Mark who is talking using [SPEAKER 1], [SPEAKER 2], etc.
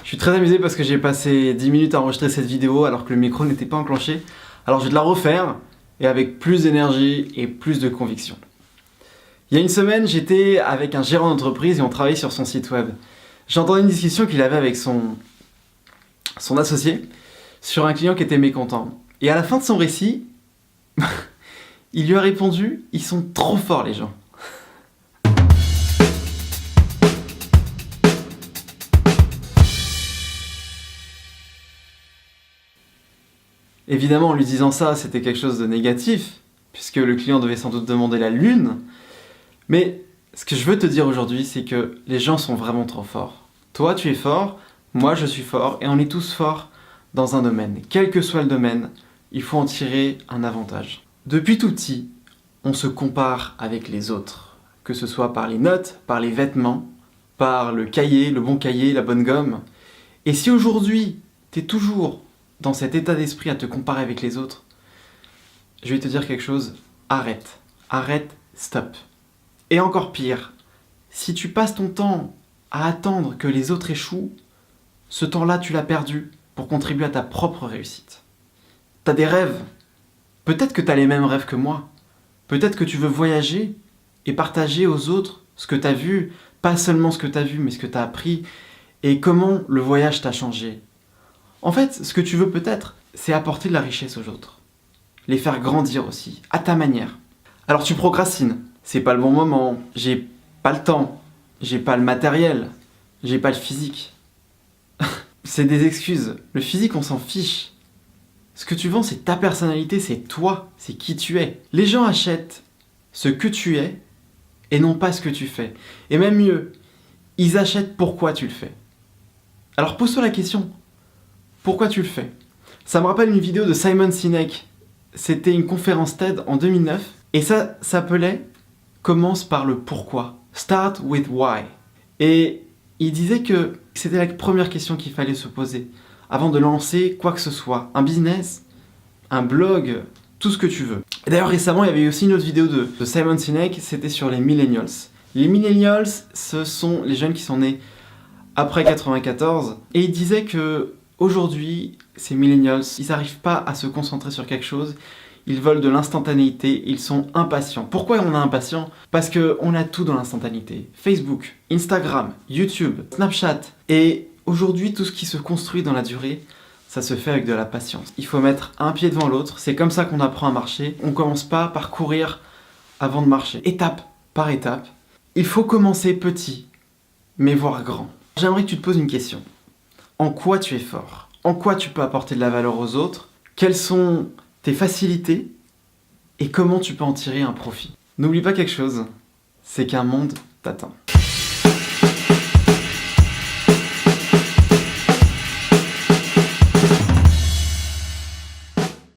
[SPEAKER 1] Je suis très amusé parce que j'ai passé 10 minutes à enregistrer cette vidéo alors que le micro n'était pas enclenché. Alors je vais te la refaire et avec plus d'énergie et plus de conviction. Il y a une semaine, j'étais avec un gérant d'entreprise et on travaillait sur son site web. J'entendais une discussion qu'il avait avec son associé sur un client qui était mécontent. Et à la fin de son récit, il lui a répondu « Ils sont trop forts les gens ». Évidemment, en lui disant ça, c'était quelque chose de négatif, puisque le client devait sans doute demander la lune. Mais ce que je veux te dire aujourd'hui, c'est que les gens sont vraiment trop forts. Toi, tu es fort, moi, je suis fort, et on est tous forts dans un domaine. Quel que soit le domaine, il faut en tirer un avantage. Depuis tout petit, on se compare avec les autres, que ce soit par les notes, par les vêtements, par le cahier, le bon cahier, la bonne gomme. Et si aujourd'hui, tu es toujours dans cet état d'esprit à te comparer avec les autres, je vais te dire quelque chose, arrête, stop. Et encore pire, si tu passes ton temps à attendre que les autres échouent, ce temps-là tu l'as perdu pour contribuer à ta propre réussite. T'as des rêves, peut-être que t'as les mêmes rêves que moi, peut-être que tu veux voyager et partager aux autres ce que t'as vu, pas seulement ce que t'as vu mais ce que t'as appris et comment le voyage t'a changé. En fait, ce que tu veux peut-être, c'est apporter de la richesse aux autres. Les faire grandir aussi, à ta manière. Alors tu procrastines, c'est pas le bon moment, j'ai pas le temps, j'ai pas le matériel, j'ai pas le physique. C'est des excuses, le physique on s'en fiche. Ce que tu vends c'est ta personnalité, c'est toi, c'est qui tu es. Les gens achètent ce que tu es et non pas ce que tu fais. Et même mieux, ils achètent pourquoi tu le fais. Alors pose-toi la question. Pourquoi tu le fais? Ça me rappelle une vidéo de Simon Sinek. C'était une conférence TED en 2009. Et ça s'appelait « Commence par le pourquoi ». Start with why. Et il disait que c'était la première question qu'il fallait se poser avant de lancer quoi que ce soit. Un business, un blog, tout ce que tu veux. Et d'ailleurs récemment, il y avait aussi une autre vidéo de Simon Sinek. C'était sur les millennials. Les millennials, ce sont les jeunes qui sont nés après 94. Et il disait que aujourd'hui, ces millennials, ils n'arrivent pas à se concentrer sur quelque chose, ils veulent de l'instantanéité, ils sont impatients. Pourquoi on est impatient? Parce qu'on a tout dans l'instantanéité. Facebook, Instagram, YouTube, Snapchat. Et aujourd'hui, tout ce qui se construit dans la durée, ça se fait avec de la patience. Il faut mettre un pied devant l'autre, c'est comme ça qu'on apprend à marcher. On ne commence pas par courir avant de marcher. Étape par étape, il faut commencer petit, mais voir grand. J'aimerais que tu te poses une question. En quoi tu es fort? En quoi tu peux apporter de la valeur aux autres? Quelles sont tes facilités? Et comment tu peux en tirer un profit? N'oublie pas quelque chose, c'est qu'un monde t'attend.